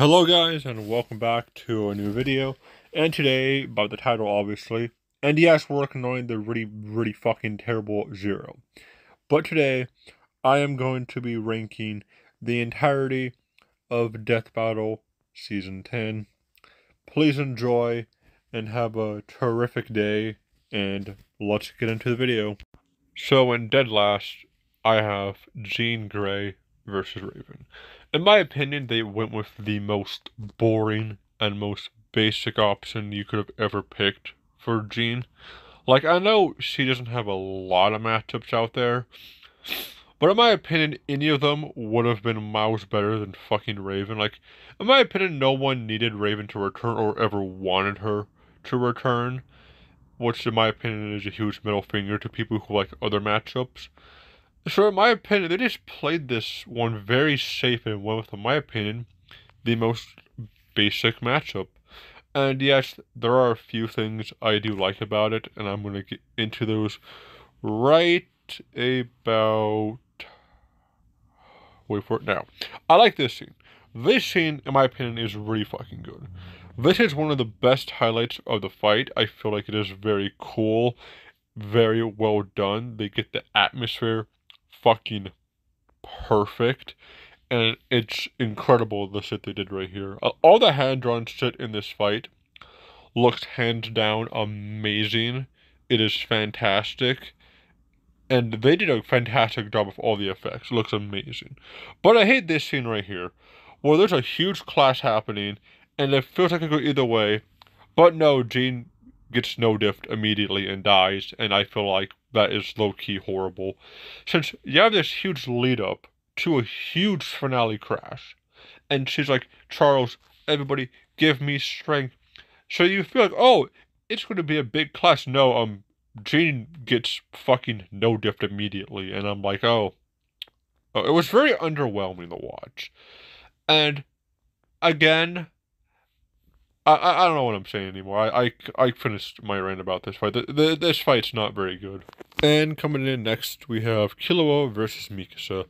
Hello guys, and welcome back to a new video. And today, by the title obviously, and yes, we're ignoring the really fucking terrible Zero. But today, I am going to be ranking the entirety of Death Battle Season 10. Please enjoy and have a terrific day, and let's get into the video. So in dead last, I have Jean Grey versus Raven. In my opinion, they went with the most boring and most basic option you could have ever picked for Jean. Like, I know she doesn't have a lot of matchups out there, but in my opinion, any of them would have been miles better than fucking Raven. Like, in my opinion, no one needed Raven to return or ever wanted her to return, which in my opinion is a huge middle finger to people who like other matchups. So in my opinion, they just played this one very safe and went with, in my opinion, the most basic matchup. And yes, there are a few things I do like about it, and I'm going to get into those right about... Wait for it now. I like this scene. This scene, in my opinion, is really fucking good. This is one of the best highlights of the fight. I feel like it is very cool, very well done. They get the atmosphere fucking perfect, and it's incredible the shit they did right here. All the hand-drawn shit in this fight looks hands down amazing. It is fantastic, and they did a fantastic job of all the effects. It looks amazing. But I hate this scene right here, where there's a huge clash happening, and it feels like it could go either way, but no, Jean gets no-diffed immediately and dies, and I feel like that is low-key horrible. Since you have this huge lead-up to a huge finale crash, and she's like, Charles, everybody, give me strength. So you feel like, oh, it's going to be a big clash. No, Jean gets fucking no-diffed immediately, and I'm like, oh. It was very underwhelming to watch. And, again, I don't know what I'm saying anymore. I finished my rant about this fight. This fight's not very good. And coming in next, we have Killua versus Mikasa.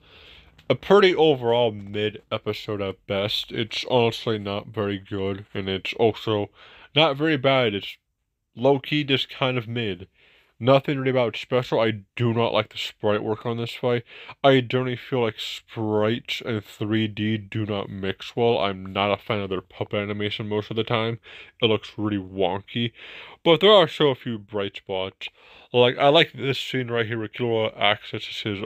A pretty overall mid-episode at best. It's honestly not very good, and it's also not very bad. It's low-key just kind of mid. Nothing really about special. I do not like the sprite work on this fight. I generally feel like sprites and 3D do not mix well. I'm not a fan of their puppet animation most of the time. It looks really wonky. But there are still a few bright spots. Like, I like this scene right here where Killua accesses his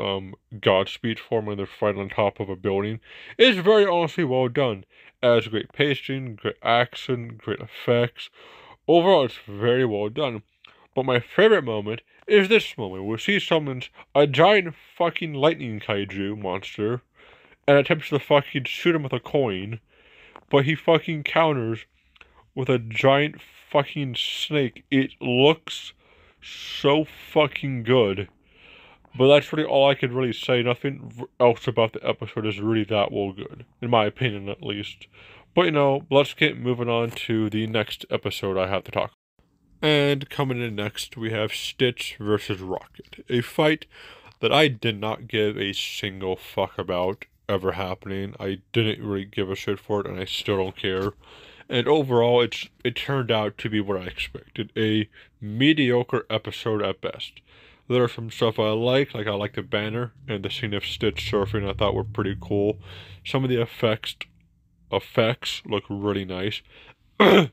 Godspeed form when they're fighting on top of a building. It's very honestly well done. It has great pacing, great action, great effects. Overall, it's very well done. But my favorite moment is this moment where she summons a giant fucking lightning kaiju monster and attempts to fucking shoot him with a coin, but he fucking counters with a giant fucking snake. It looks so fucking good. But that's really all I could really say. Nothing else about the episode is really that well good, in my opinion at least. But you know, let's get moving on to the next episode I have to talk about. And coming in next, we have Stitch versus Rocket. A fight that I did not give a single fuck about ever happening. I didn't really give a shit for it, and I still don't care. And overall, it turned out to be what I expected. A mediocre episode at best. There are some stuff I like I like the banner and the scene of Stitch surfing I thought were pretty cool. Some of the effects look really nice. And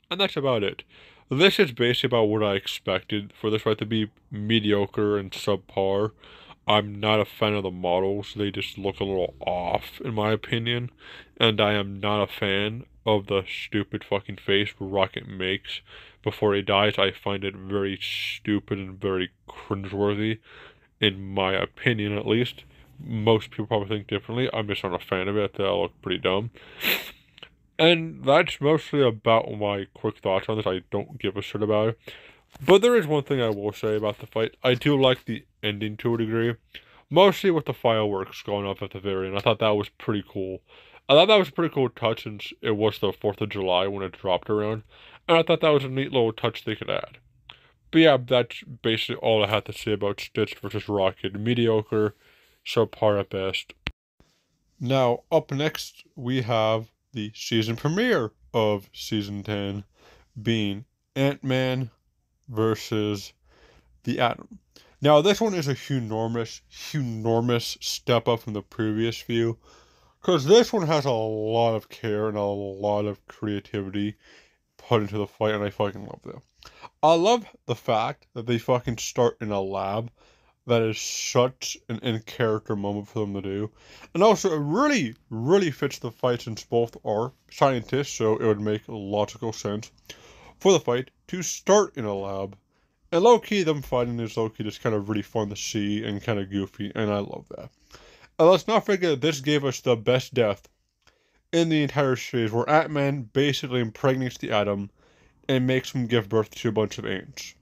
that's about it. This is basically about what I expected for this fight to be mediocre and subpar. I'm not a fan of the models. They just look a little off, in my opinion. And I am not a fan of the stupid fucking face Rocket makes before he dies. I find it very stupid and very cringeworthy, in my opinion at least. Most people probably think differently. I'm just not a fan of it. They all look pretty dumb. And that's mostly about my quick thoughts on this. I don't give a shit about it. But there is one thing I will say about the fight. I do like the ending to a degree. Mostly with the fireworks going off at the very end. I thought that was pretty cool. I thought that was a pretty cool touch since it was the 4th of July when it dropped around. And I thought that was a neat little touch they could add. But yeah, that's basically all I had to say about Stitch versus Rocket. Mediocre, subpar at best. Now, up next, we have the season premiere of Season 10, being Ant-Man versus the Atom. Now, this one is a enormous step up from the previous few, because this one has a lot of care and a lot of creativity put into the fight, and I fucking love that. I love the fact that they fucking start in a lab. That is such an in-character moment for them to do. And also, it really fits the fight since both are scientists, so it would make logical sense for the fight to start in a lab. And low-key, them fighting is low-key just kind of really fun to see and kind of goofy, and I love that. And let's not forget, this gave us the best death in the entire series, where Ant-Man basically impregnates the Atom and makes him give birth to a bunch of ants.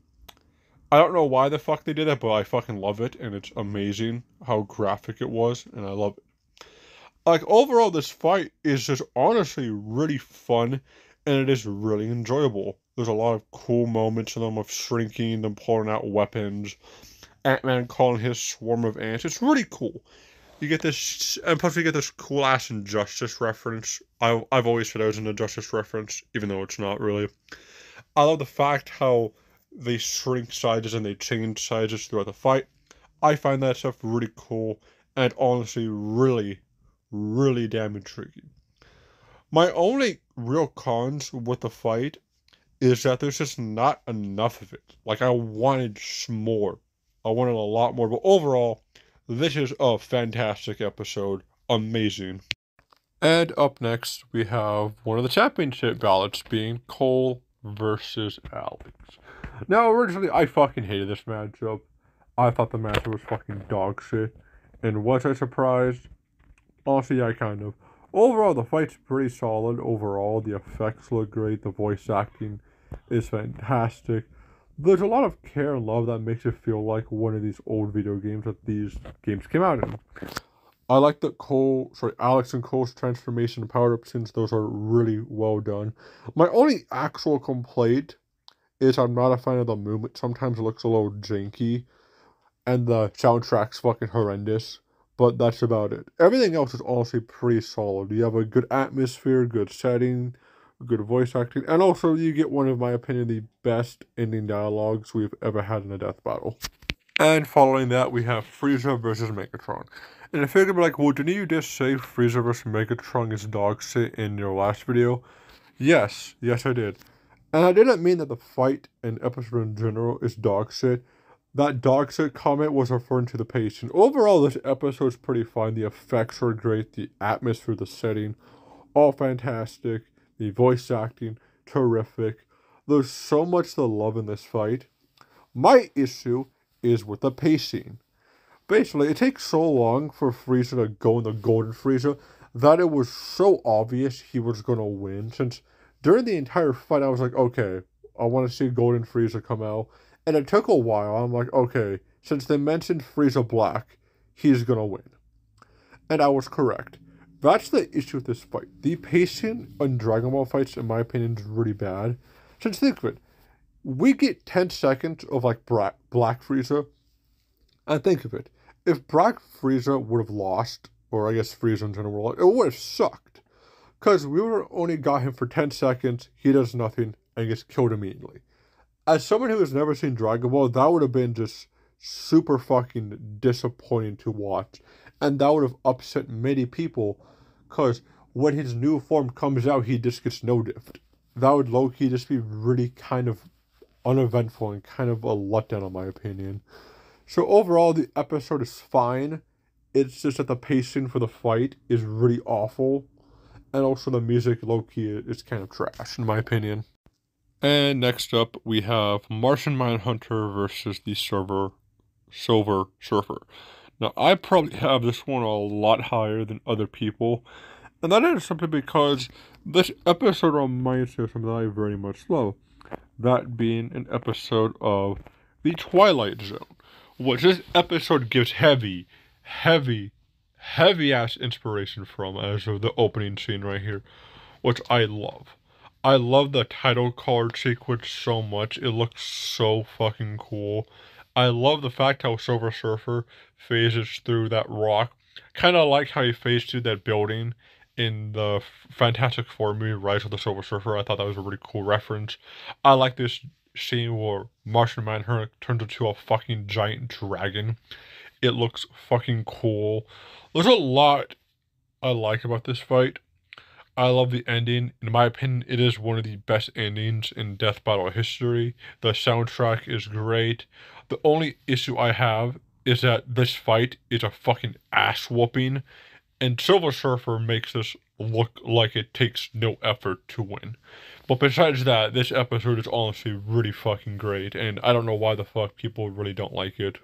I don't know why the fuck they did that, but I fucking love it, and it's amazing how graphic it was, and I love it. Like, overall, this fight is just honestly really fun, and it is really enjoyable. There's a lot of cool moments in them of shrinking, them pulling out weapons, Ant-Man calling his swarm of ants. It's really cool. You get this, and plus you get this cool-ass Injustice reference. I've always said it was an Injustice reference, even though it's not really. I love the fact how they shrink sizes and they change sizes throughout the fight. I find that stuff really cool and honestly really damn intriguing. My only real cons with the fight is that there's just not enough of it. Like, I wanted more. I wanted a lot more, but overall, this is a fantastic episode. Amazing. And up next, we have one of the championship ballots being Cole versus Alex. Now, originally, I fucking hated this matchup. I thought the matchup was fucking dog shit. And was I surprised? Honestly, yeah, kind of. Overall, the fight's pretty solid. Overall, the effects look great. The voice acting is fantastic. There's a lot of care and love that makes it feel like one of these old video games that these games came out in. I like that Alex and Cole's transformation and power-up since those are really well done. My only actual complaint is I'm not a fan of the movement. Sometimes it looks a little janky, and the soundtrack's fucking horrendous, but that's about it. Everything else is honestly pretty solid. You have a good atmosphere, good setting, good voice acting, and also you get one of my opinion the best ending dialogues we've ever had in a death battle. And following that, we have Frieza versus Megatron. And if you're gonna be like, well, didn't you just say Frieza versus Megatron is dog shit in your last video? Yes, I did. And I didn't mean that the fight and episode in general is dog shit. That dog shit comment was referring to the pacing. Overall, this episode's pretty fun. The effects are great. The atmosphere, the setting, all fantastic. The voice acting, terrific. There's so much to love in this fight. My issue is with the pacing. Basically, it takes so long for Frieza to go in the Golden Frieza that it was so obvious he was going to win, since during the entire fight, I was like, okay, I want to see Golden Frieza come out. And it took a while. I'm like, okay, since they mentioned Frieza Black, he's going to win. And I was correct. That's the issue with this fight. The pacing on Dragon Ball fights, in my opinion, is really bad. Since think of it, we get 10 seconds of like Black Frieza. And think of it, if Black Frieza would have lost, or I guess Frieza in general, it would have sucked. Because we would have only got him for 10 seconds, he does nothing, and gets killed immediately. As someone who has never seen Dragon Ball, that would have been just super fucking disappointing to watch. And that would have upset many people, because when his new form comes out, he just gets no-diffed. That would low-key just be really kind of uneventful and kind of a letdown in my opinion. So overall, the episode is fine. It's just that the pacing for the fight is really awful. And also the music, low-key, is kind of trash, in my opinion. And next up, we have Martian Manhunter versus the Silver Surfer. Now, I probably have this one a lot higher than other people. And that is simply because this episode reminds me of something that I very much love. That being an episode of The Twilight Zone, which this episode gives heavy ass inspiration from, as of the opening scene right here, which I love. I love the title card sequence so much. It looks so fucking cool. I love the fact how Silver Surfer phases through that rock. Kind of like how he phased through that building in the Fantastic Four movie Rise of the Silver Surfer. I thought that was a really cool reference. I like this scene where Martian Manhunter turns into a fucking giant dragon. It looks fucking cool. There's a lot I like about this fight. I love the ending. In my opinion, it is one of the best endings in Death Battle history. The soundtrack is great. The only issue I have is that this fight is a fucking ass whooping, and Silver Surfer makes this look like it takes no effort to win. But besides that, this episode is honestly really fucking great, and I don't know why the fuck people really don't like it.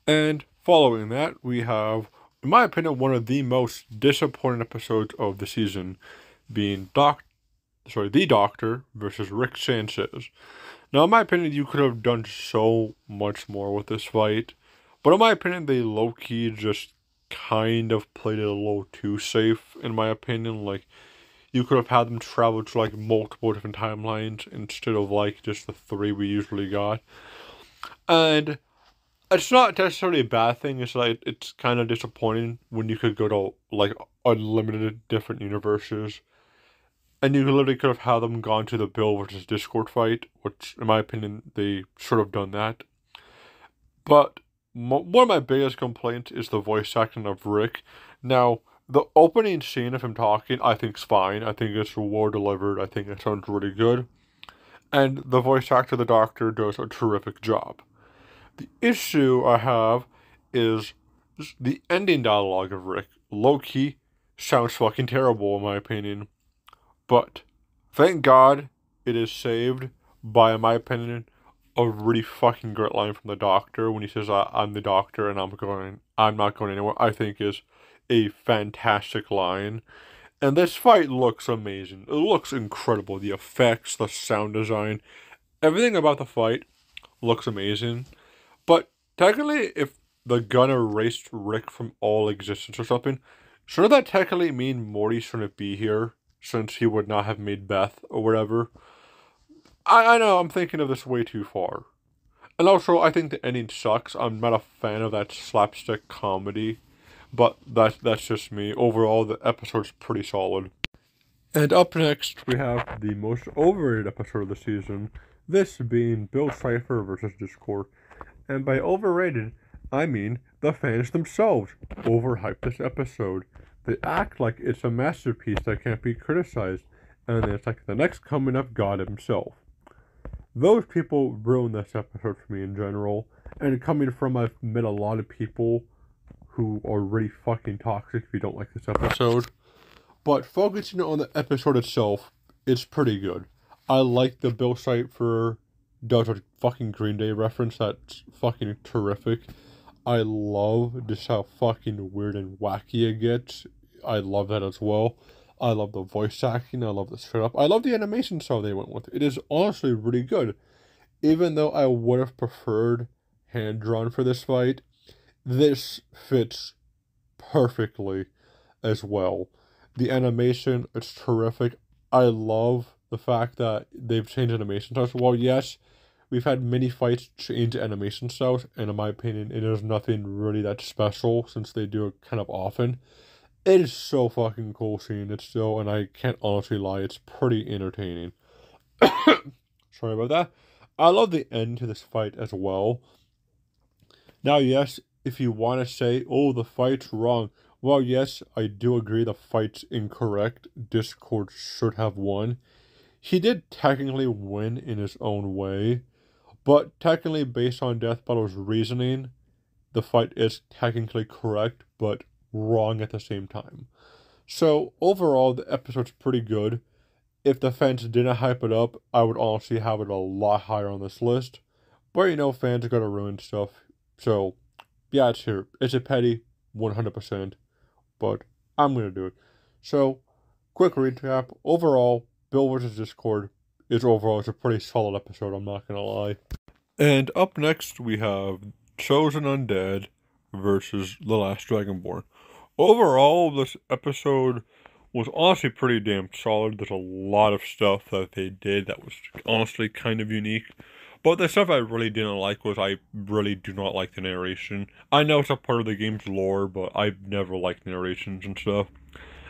And following that, we have, in my opinion, one of the most disappointing episodes of the season, being the Doctor versus Rick Sanchez. Now, in my opinion, you could have done so much more with this fight, but in my opinion, they low-key just kind of played it a little too safe, in my opinion. Like, you could have had them travel to, like, multiple different timelines instead of, like, just the 3 we usually got. And it's not necessarily a bad thing. It's like, it's kind of disappointing when you could go to, like, unlimited different universes. And you literally could have had them gone to the Bill versus Discord fight, which, in my opinion, they should have done that. But one of my biggest complaints is the voice acting of Rick. Now, the opening scene of him talking, I think is fine. I think it's well delivered. I think it sounds really good. And the voice actor of the Doctor does a terrific job. The issue I have is the ending dialogue of Rick. Low-key sounds fucking terrible, in my opinion. But thank God it is saved by, in my opinion, a really fucking great line from the Doctor when he says, "I'm the Doctor and I'm not going anywhere." I think is a fantastic line. And this fight looks amazing. It looks incredible. The effects, the sound design, everything about the fight looks amazing. But technically, if the gun erased Rick from all existence or something, shouldn't that technically mean Morty shouldn't be here, since he would not have made Beth or whatever? I know I'm thinking of this way too far. And also, I think the ending sucks. I'm not a fan of that slapstick comedy, but that's just me. Overall, the episode's pretty solid. And up next, we have the most overrated episode of the season, this being Bill Cipher versus Discord. And by overrated, I mean the fans themselves overhyped this episode. They act like it's a masterpiece that can't be criticized, and then it's like the next coming of God himself. Those people ruined this episode for me in general, and coming from, I've met a lot of people who are really fucking toxic if you don't like this episode. But focusing on the episode itself, it's pretty good. I like the Bill Cipher does a fucking Green Day reference that's fucking terrific. I love just how fucking weird and wacky it gets. I love that as well. I love the voice acting. I love the setup. I love the animation style they went with. It is honestly really good. Even though I would have preferred hand-drawn for this fight, this fits perfectly as well. The animation, it's terrific. I love the fact that they've changed animation styles. Well, yes, we've had many fights change animation styles, and in my opinion, it is nothing really that special since they do it kind of often. It is so fucking cool seeing it still, and I can't honestly lie, it's pretty entertaining. Sorry about that. I love the end to this fight as well. Now, yes, if you want to say, oh, the fight's wrong, well, yes, I do agree the fight's incorrect. Discord should have won. He did technically win in his own way, but technically, based on Death Battle's reasoning, the fight is technically correct, but wrong at the same time. So, overall, the episode's pretty good. If the fans didn't hype it up, I would honestly have it a lot higher on this list. But, you know, fans are gonna ruin stuff. So, yeah, it's here. It's a petty 100%, but I'm gonna do it. So, quick recap. Overall, Bill vs. Discord is it's a pretty solid episode, I'm not gonna lie. And up next, we have Chosen Undead versus The Last Dragonborn. Overall, this episode was honestly pretty damn solid. There's a lot of stuff that they did that was honestly kind of unique. But the stuff I really didn't like was I really do not like the narration. I know it's a part of the game's lore, but I've never liked narrations and stuff.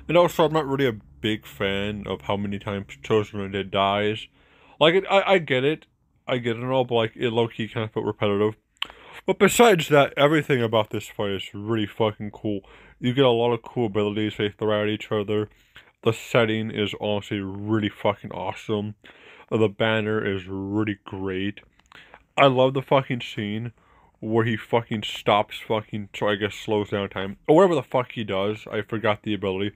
And also, I'm not really a big fan of how many times Chosen Undead dies. Like, I get it. I get it and all, but like, it low-key kind of felt repetitive. But besides that, everything about this fight is really fucking cool. You get a lot of cool abilities they throw at each other. The setting is honestly really fucking awesome. The banner is really great. I love the fucking scene where he fucking stops fucking, so I guess slows down time. Or whatever the fuck he does. I forgot the ability.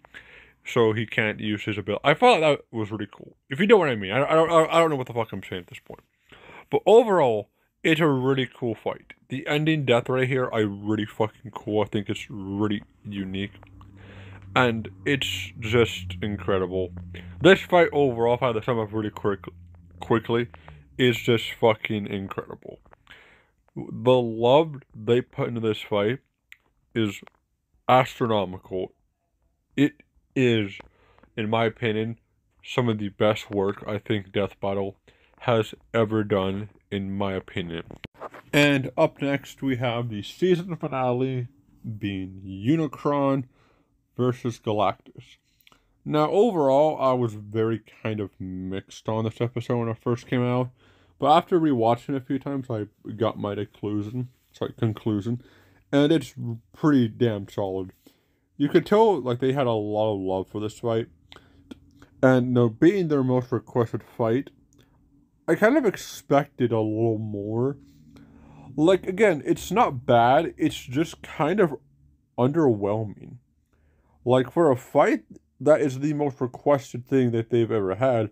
So he can't use his ability. I thought that was really cool. If you know what I mean. I don't know what the fuck I'm saying at this point. But overall, it's a really cool fight. The ending death right here, I really fucking cool. I think it's really unique. And it's just incredible. This fight overall, if I had to sum up really quickly, is just fucking incredible. The love they put into this fight is astronomical. It is, in my opinion, some of the best work I think Death Battle has ever done, in my opinion. And up next, we have the season finale being Unicron versus Galactus. Now, overall, I was very kind of mixed on this episode when it first came out, but after rewatching it a few times, I got my conclusion, and it's pretty damn solid. You could tell, like, they had a lot of love for this fight, and being their most requested fight, I kind of expected a little more. Like, again, it's not bad, it's just kind of underwhelming. Like, for a fight that is the most requested thing that they've ever had,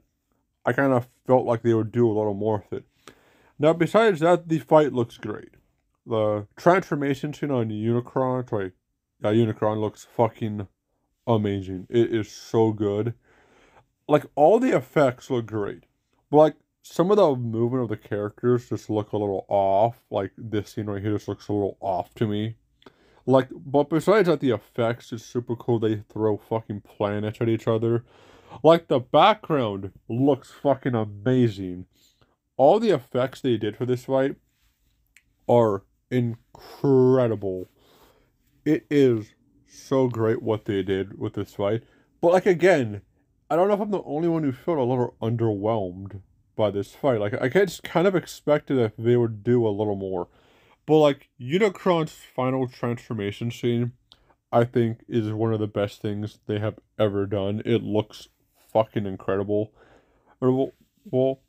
I kind of felt like they would do a little more with it. Now, besides that, the fight looks great. The transformation scene on Unicron looks fucking amazing. It is so good. Like, all the effects look great. But, like, some of the movement of the characters just look a little off. Like, this scene right here just looks a little off to me. Like, but besides that, the effects is super cool. They throw fucking planets at each other. Like, the background looks fucking amazing. All the effects they did for this fight are incredible. It is so great what they did with this fight. But, like, again, I don't know if I'm the only one who felt a little underwhelmed by this fight. Like, I just kind of expected that they would do a little more. But, like, Unicron's final transformation scene, I think, is one of the best things they have ever done. It looks fucking incredible. Well,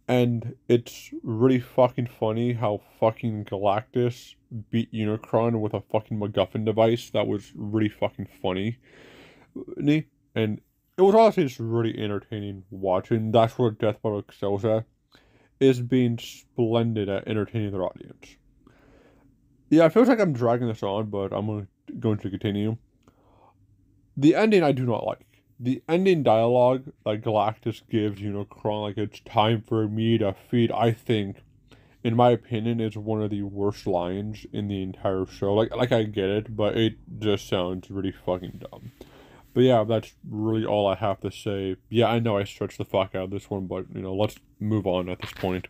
and it's really fucking funny how fucking Galactus beat Unicron with a fucking MacGuffin device. That was really fucking funny. And it was honestly just really entertaining watching. That's what Death Battle excels at, is being splendid at entertaining their audience. Yeah, it feels like I'm dragging this on, but I'm going to continue. The ending I do not like. The ending dialogue that Galactus gives Unicron, like, it's time for me to feed, I think, in my opinion, is one of the worst lines in the entire show. Like I get it, but it just sounds really fucking dumb. But yeah, that's really all I have to say. Yeah, I know I stretched the fuck out of this one, but, let's move on at this point.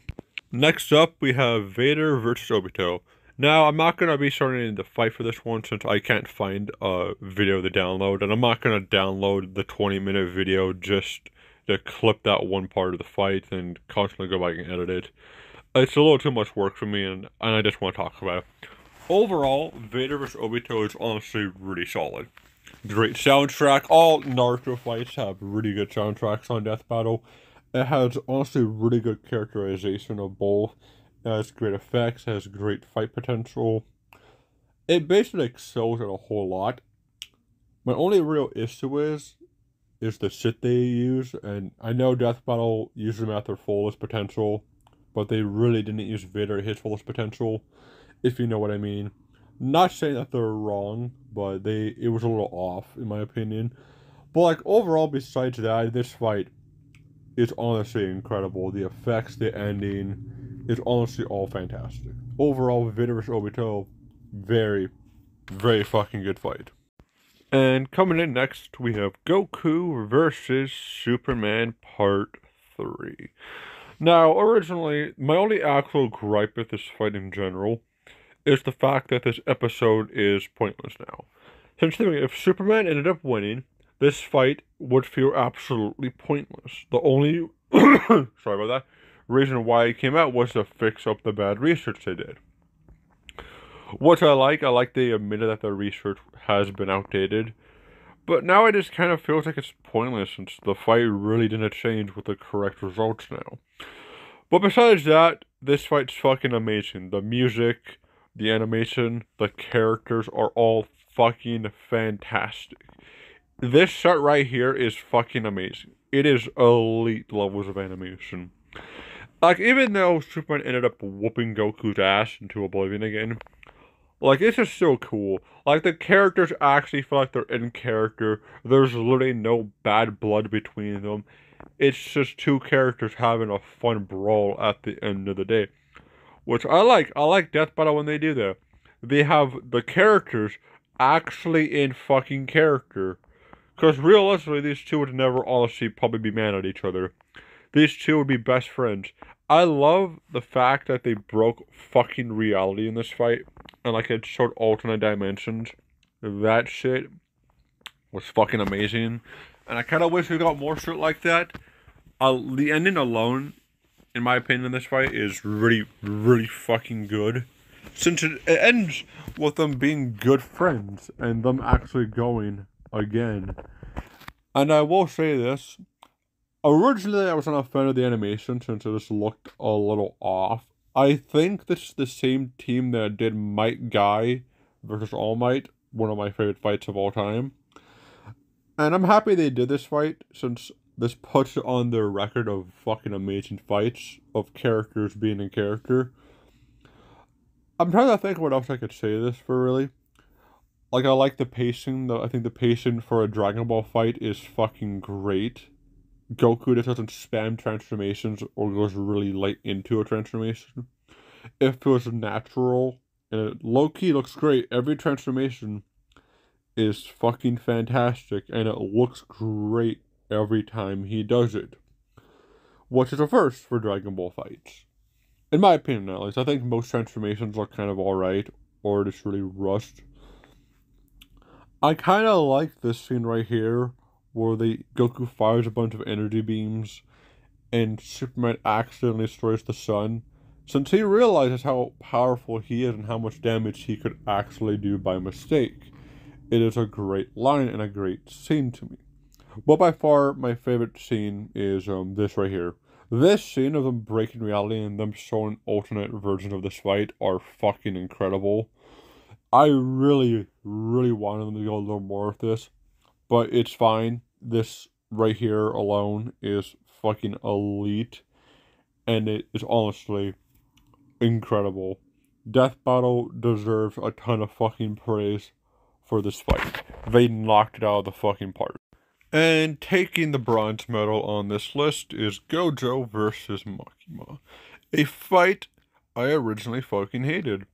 Next up, we have Vader versus Obito. Now, I'm not going to be starting the fight for this one since I can't find a video to download, and I'm not going to download the 20-minute video just to clip that one part of the fight and constantly go back and edit it. It's a little too much work for me, and I just want to talk about it. Overall, Vader vs. Obito is honestly really solid. Great soundtrack. All Naruto fights have really good soundtracks on Death Battle. It has honestly really good characterization of both. It has great effects, has great fight potential. It basically excels at a whole lot. My only real issue is the shit they use, and I know Death Battle uses them at their fullest potential, but they really didn't use Vader at his fullest potential, if you know what I mean. Not saying that they're wrong, but it was a little off, in my opinion. But, like, overall, besides that, this fight is honestly incredible. The effects, the ending, is honestly all fantastic. Overall, Vader vs. Obito, very, very fucking good fight. And coming in next, we have Goku versus Superman Part 3. Now, originally, my only actual gripe with this fight in general is the fact that this episode is pointless now. Since if Superman ended up winning, this fight would feel absolutely pointless. The only sorry about that reason why it came out was to fix up the bad research they did. Which I like they admitted that the research has been outdated. But now it just kind of feels like it's pointless since the fight really didn't change with the correct results now. But besides that, this fight's fucking amazing. The music, the animation, the characters are all fucking fantastic. This shot right here is fucking amazing. It is elite levels of animation. Like, even though Superman ended up whooping Goku's ass into oblivion again, like, this is so cool. Like, the characters actually feel like they're in character. There's literally no bad blood between them. It's just two characters having a fun brawl at the end of the day. Which I like. I like Death Battle when they do that. They have the characters actually in fucking character. Because realistically, these two would never honestly probably be mad at each other. These two would be best friends. I love the fact that they broke fucking reality in this fight. And like it showed alternate dimensions. That shit was fucking amazing. And I kind of wish we got more shit like that. The ending alone, in my opinion, in this fight is really, really fucking good. Since it ends with them being good friends and them actually going again. And I will say this. Originally, I was not a fan of the animation since it just looked a little off. I think this is the same team that did Might Guy versus All Might, one of my favorite fights of all time. And I'm happy they did this fight since this puts it on their record of fucking amazing fights, of characters being in character. I'm trying to think what else I could say this for, really. Like, I like the pacing. I think the pacing for a Dragon Ball fight is fucking great. Goku just doesn't spam transformations or goes really late into a transformation. It feels natural, and it low-key looks great. Every transformation is fucking fantastic, and it looks great every time he does it. Which is a first for Dragon Ball fights. In my opinion, at least. I think most transformations are kind of alright, or just really rushed. I kind of like this scene right here, where Goku fires a bunch of energy beams, and Superman accidentally destroys the sun, since he realizes how powerful he is and how much damage he could actually do by mistake. It is a great line and a great scene to me. But by far, my favorite scene is this right here. This scene of them breaking reality and them showing alternate versions of this fight are fucking incredible. I really, really wanted them to go a little more with this, but it's fine. This right here alone is fucking elite, and it is honestly incredible. Death Battle deserves a ton of fucking praise for this fight. They knocked it out of the fucking park. And taking the bronze medal on this list is Gojo versus Makima. A fight I originally fucking hated.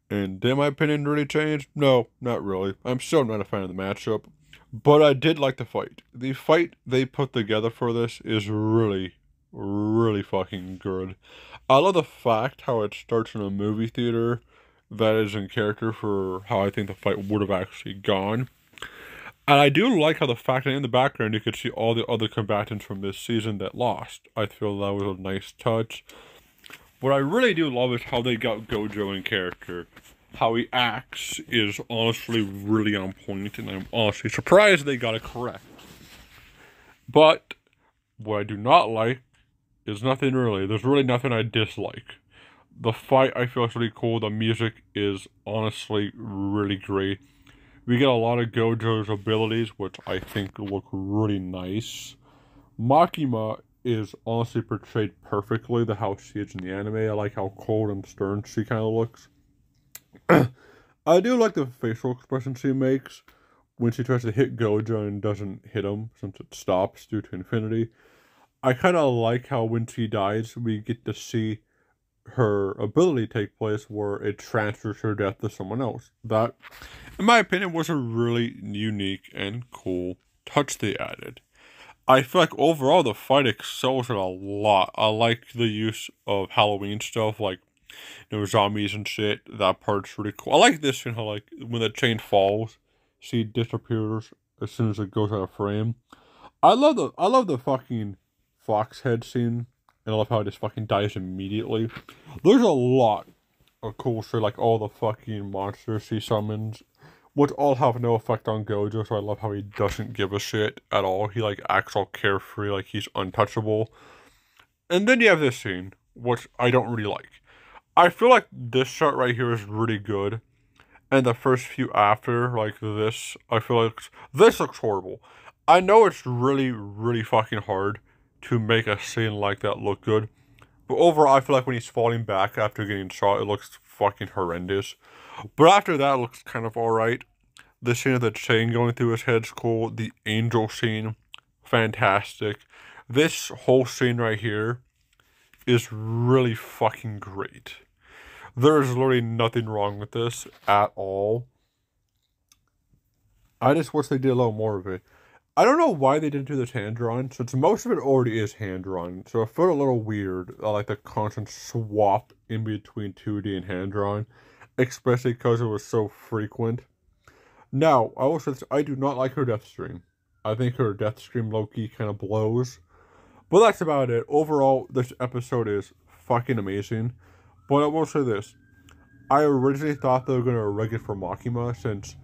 And did my opinion really change? No, not really. I'm still not a fan of the matchup. But I did like the fight. The fight they put together for this is really, really fucking good. I love the fact how it starts in a movie theater that is in character for how I think the fight would have actually gone. And I do like how the fact that in the background you could see all the other combatants from this season that lost. I feel that was a nice touch. What I really do love is how they got Gojo in character. How he acts is honestly really on point, and I'm honestly surprised they got it correct. But what I do not like is nothing really. There's really nothing I dislike. The fight I feel is really cool. The music is honestly really great. We get a lot of Gojo's abilities, which I think look really nice. Makima is honestly portrayed perfectly, the how she is in the anime. I like how cold and stern she kind of looks. I do like the facial expression she makes when she tries to hit Gojo and doesn't hit him, since it stops due to infinity. I kind of like how when she dies, we get to see her ability take place where it transfers her death to someone else. That, in my opinion, was a really unique and cool touch they added. I feel like overall the fight excels it a lot. I like the use of Halloween stuff, like, zombies and shit. That part's really cool. I like this, how, like, when the chain falls, scene disappears as soon as it goes out of frame. I love the fucking fox head scene, and I love how it just fucking dies immediately. There's a lot of cool shit, like all the fucking monsters he summons, which all have no effect on Gojo, so I love how he doesn't give a shit at all. He like acts all carefree, like he's untouchable. And then you have this scene, which I don't really like. I feel like this shot right here is really good. And the first few after, like this, I feel like this looks horrible. I know it's really, really fucking hard to make a scene like that look good. But overall, I feel like when he's falling back after getting shot, it looks fucking horrendous. But after that, it looks kind of alright. The scene of the chain going through his head's cool. The angel scene, fantastic. This whole scene right here is really fucking great. There is literally nothing wrong with this at all. I just wish they did a little more of it. I don't know why they didn't do this hand-drawn, since most of it already is hand-drawn, so it felt a little weird, like the constant swap in between 2D and hand-drawn, especially because it was so frequent. Now, I will say this, I do not like her death stream. I think her death stream low-key kind of blows. But that's about it. Overall, this episode is fucking amazing. But I will say this. I originally thought they were going to rig it for Makima, since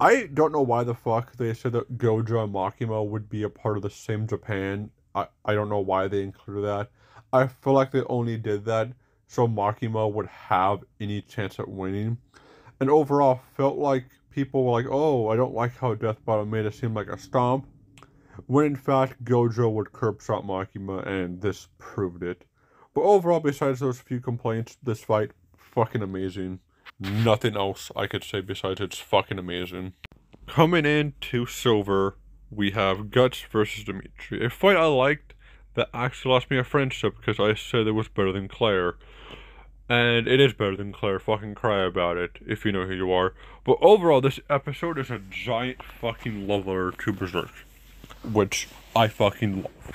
I don't know why the fuck they said that Gojo and Makima would be a part of the same Japan. I don't know why they included that. I feel like they only did that so Makima would have any chance at winning. And overall, felt like people were like, oh, I don't like how Death Battle made it seem like a stomp. When in fact, Gojo would curb shot Makima, and this proved it. But overall, besides those few complaints, this fight, fucking amazing. Nothing else I could say besides it's fucking amazing. Coming in to silver, we have Guts versus Dimitri. A fight I liked that actually lost me a friendship because I said it was better than Claire. And it is better than Claire. Fucking cry about it, if you know who you are. But overall, this episode is a giant fucking love letter to Berserk, which I fucking love.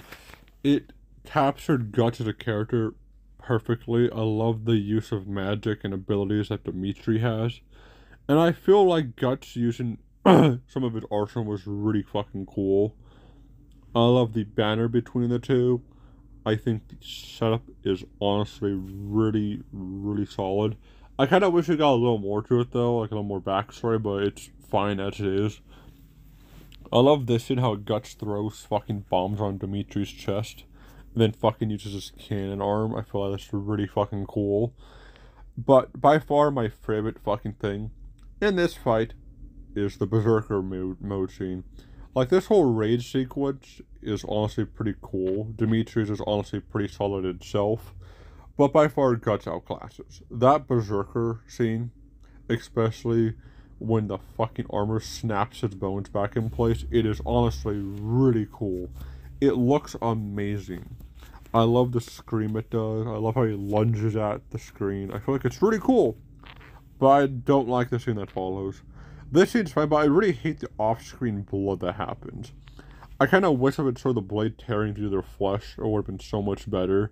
It captured Guts as a character perfectly. I love the use of magic and abilities that Dimitri has. And I feel like Guts using some of his arsenal was really fucking cool. I love the banner between the two. I think the setup is honestly really, really solid. I kind of wish it got a little more to it though, like a little more backstory, but it's fine as it is. I love this and how Guts throws fucking bombs on Dimitri's chest, and then fucking uses his cannon arm. I feel like that's really fucking cool. But by far my favorite fucking thing in this fight is the Berserker mode scene. Like, this whole rage sequence is honestly pretty cool. Dimitri's is honestly pretty solid itself. But by far, Guts outclasses. That Berserker scene, especially when the fucking armor snaps its bones back in place, it is honestly really cool. It looks amazing. I love the scream it does. I love how he lunges at the screen. I feel like it's really cool. But I don't like the scene that follows. This scene's fine, but I really hate the off-screen blood that happens. I kind of wish I would show the blade tearing through their flesh. It would have been so much better.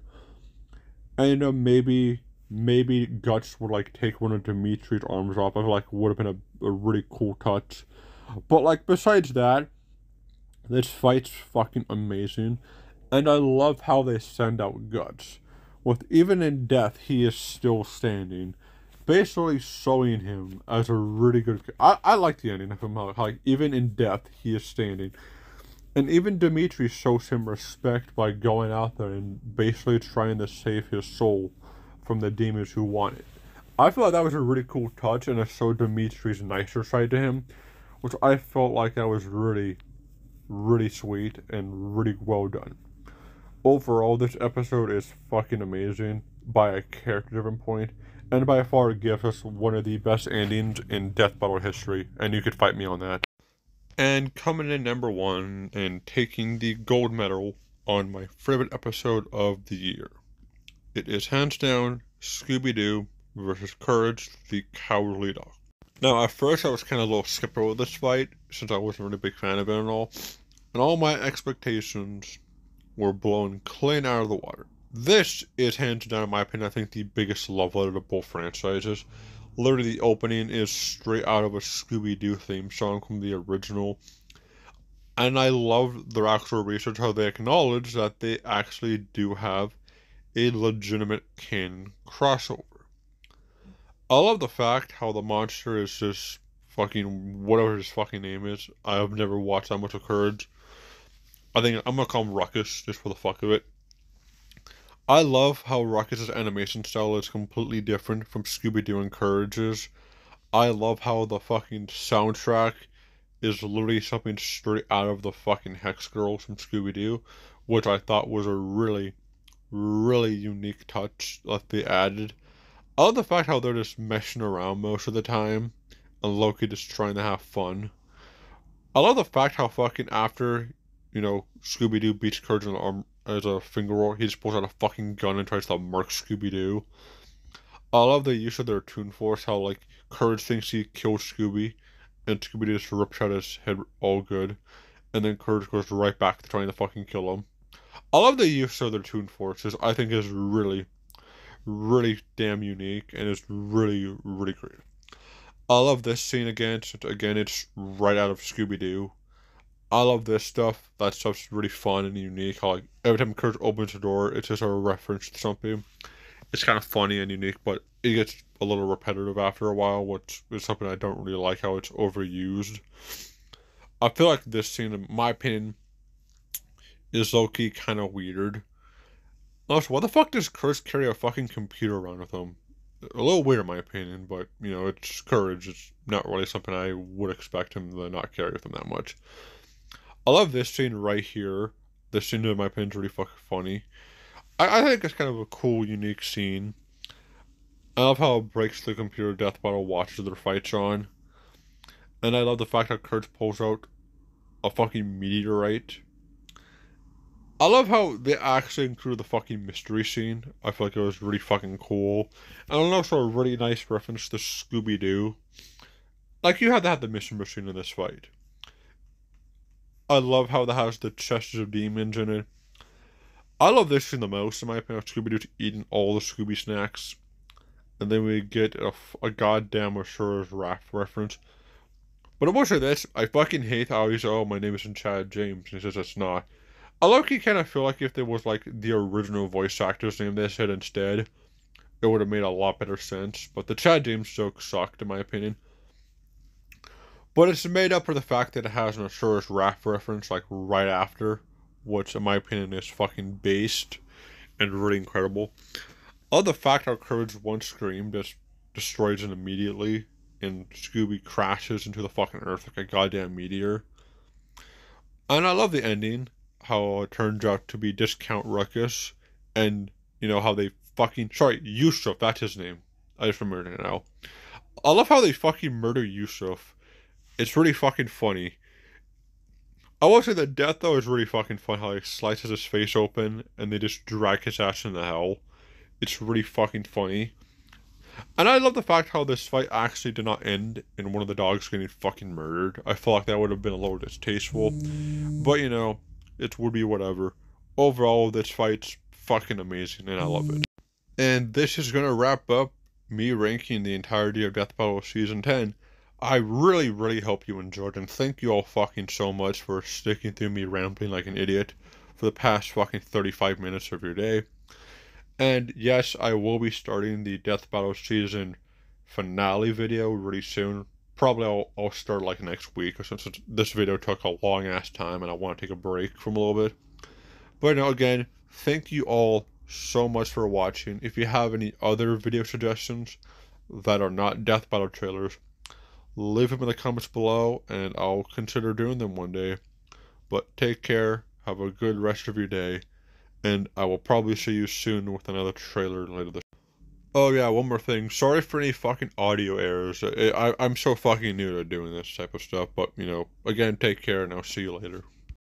And maybe Guts would like take one of Dimitri's arms off. I feel like would have been a really cool touch. But like besides that, this fight's fucking amazing. And I love how they send out Guts. With even in death, he is still standing. Basically showing him as a really good... I like the ending of him. Like, even in death, he is standing. And even Dimitri shows him respect by going out there and basically trying to save his soul from the demons who want it. I feel like that was a really cool touch, and it showed Dimitri's nicer side to him, which I felt like that was really, really sweet and really well done. Overall, this episode is fucking amazing by a character-driven point, and by far gives us one of the best endings in Death Battle history, and you could fight me on that. And coming in number one and taking the gold medal on my favorite episode of the year, it is hands down Scooby-Doo versus Courage the Cowardly Dog. Now, at first I was kind of a little skeptical of this fight, since I wasn't really a big fan of it and all my expectations were blown clean out of the water. This is hands down, in my opinion, I think the biggest love letter to both franchises. Literally, the opening is straight out of a Scooby-Doo theme song from the original. And I love their actual research, how they acknowledge that they actually do have a legitimate canon crossover. I love the fact how the monster is just fucking whatever his fucking name is. I've never watched that much of Courage. I think I'm gonna call him Ruckus just for the fuck of it. I love how Ruckus's animation style is completely different from Scooby-Doo and Courage's. I love how the fucking soundtrack is literally something straight out of the fucking Hex Girls from Scooby-Doo, which I thought was a really, really unique touch that they added. I love the fact how they're just messing around most of the time, and Loki just trying to have fun. I love the fact how fucking after, Scooby-Doo beats Courage in the arm as a finger roll, he just pulls out a fucking gun and tries to murk Scooby-Doo. I love the use of their Toon Force, how, like, Courage thinks he killed Scooby, and Scooby-Doo just rips out his head all good, and then Courage goes right back to trying to fucking kill him. I love the use of their Toon Forces. I think is really, really damn unique, and it's really, really great. I love this scene again, since again it's right out of Scooby-Doo. I love this stuff. That stuff's really fun and unique. How, like, every time Kurt opens the door, it's just a reference to something. It's kind of funny and unique, but it gets a little repetitive after a while, which is something I don't really like, how it's overused. I feel like this scene, in my opinion, is low-key kind of weird. Also, why the fuck does Kurt carry a fucking computer around with him? A little weird in my opinion, but, it's Courage. It's not really something I would expect him to not carry with him that much. I love this scene right here. This scene, in my opinion, is really fucking funny. I think it's kind of a cool, unique scene. I love how it breaks the computer death battle watches their fights on. And I love the fact that Kurt pulls out a fucking meteorite. I love how they actually included the fucking mystery scene. I feel like it was really fucking cool. And also a really nice reference to Scooby-Doo. Like, you had to have the mystery machine in this fight. I love how that has the chests of demons in it. I love this scene the most, in my opinion, Scooby-Doo eating all the Scooby snacks. And then we get a goddamn Asura's Wrath reference. But I will say this, I fucking hate how he's, oh, my name isn't Chad James, and he says it's not. I low-key kind of feel like if there was, like, the original voice actor's name they said instead, it would have made a lot better sense. But the Chad James joke sucked, in my opinion. But it's made up for the fact that it has an Asura's Wrath reference, like, right after, which, in my opinion, is fucking based and really incredible. I love the fact how Courage once scream just destroys it immediately, and Scooby crashes into the fucking earth like a goddamn meteor. And I love the ending, how it turns out to be Discount Ruckus, and, how they fucking... Sorry, Yusuf, that's his name. I just remembered it now. I love how they fucking murder Yusuf. It's really fucking funny. I will say the death, though, is really fucking fun, how he slices his face open, and they just drag his ass into hell. It's really fucking funny. And I love the fact how this fight actually did not end in one of the dogs getting fucking murdered. I feel like that would have been a little distasteful. But, it would be whatever. Overall, this fight's fucking amazing, and I love it. And this is going to wrap up me ranking the entirety of Death Battle Season 10. I really, really hope you enjoyed, and thank you all fucking so much for sticking through me rambling like an idiot for the past fucking 35 minutes of your day. And yes, I will be starting the Death Battle Season finale video really soon. Probably I'll start like next week, since this video took a long ass time and I want to take a break from a little bit. But again, thank you all so much for watching. If you have any other video suggestions that are not Death Battle trailers, leave them in the comments below and I'll consider doing them one day. But take care, have a good rest of your day, and I will probably see you soon with another trailer later this. Oh yeah, one more thing. Sorry for any fucking audio errors. I'm so fucking new to doing this type of stuff, but again, take care and I'll see you later.